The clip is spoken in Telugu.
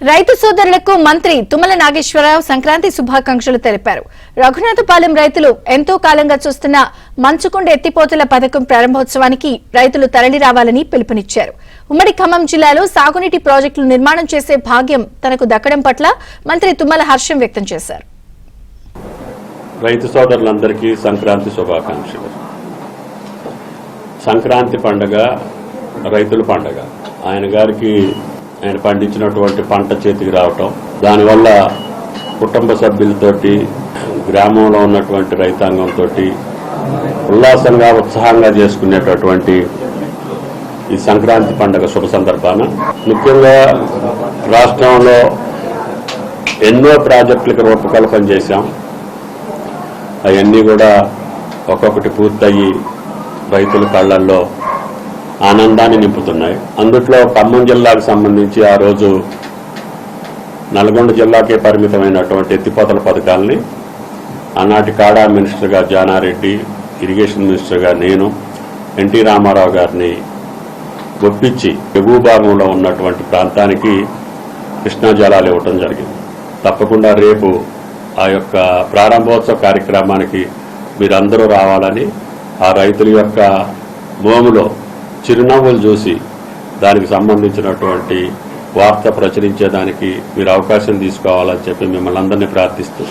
రైతు సోదరులకు మంత్రి తుమ్మల నాగేశ్వరరావు సంక్రాంతి శుభాకాంక్షలు తెలిపారు. రఘునాథపాలెం రైతులు ఎంతో కాలంగా చూస్తున్న మంచుకొండ ఎత్తిపోతల పథకం ప్రారంభోత్సవానికి రైతులు తరలి రావాలని పిలుపునిచ్చారు. ఉమ్మడి ఖమ్మం జిల్లాలో సాగునీటి ప్రాజెక్టులు నిర్మాణం చేసే భాగ్యం తనకు దక్కడం పట్ల మంత్రి తుమ్మల హర్షం వ్యక్తం చేశారు. రైతు సోదరులందరికీ సంక్రాంతి శుభాకాంక్షలు. సంక్రాంతి పండుగ రైతుల పండుగ. ఆయన పండించినటువంటి పంట చేతికి రావటం, దానివల్ల కుటుంబ సభ్యులతోటి గ్రామంలో ఉన్నటువంటి రైతాంగంతో ఉల్లాసంగా ఉత్సాహంగా చేసుకునేటటువంటి ఈ సంక్రాంతి పండుగ శుభ సందర్భాన ముఖ్యంగా రాష్ట్రంలో ఎన్నో ప్రాజెక్టులకు రూపకల్పన చేశాం. అవన్నీ కూడా ఒక్కొక్కటి పూర్తయి రైతుల కళ్లల్లో ఆనందాన్ని నింపుతున్నాయి. అందుట్లో ఖమ్మం జిల్లాకు సంబంధించి ఆ రోజు నల్గొండ జిల్లాకే పరిమితమైనటువంటి ఎత్తిపోతల పథకాలని ఆనాటి కాడా మినిస్టర్గా జానారెడ్డి, ఇరిగేషన్ మినిస్టర్గా నేను, ఎన్టీ రామారావు గారిని ఒప్పించి ఎగువ భాగంలో ఉన్నటువంటి ప్రాంతానికి కృష్ణా జలాలు ఇవ్వటం జరిగింది. తప్పకుండా రేపు ఆ యొక్క ప్రారంభోత్సవ కార్యక్రమానికి మీరందరూ రావాలని, ఆ రైతుల యొక్క భూమిలో చిరునవ్వులు చూసి దానికి సంబంధించినటువంటి వార్త ప్రచురించేదానికి మీరు అవకాశం తీసుకోవాలని చెప్పి మిమ్మల్ని అందరినీ ప్రార్థిస్తూ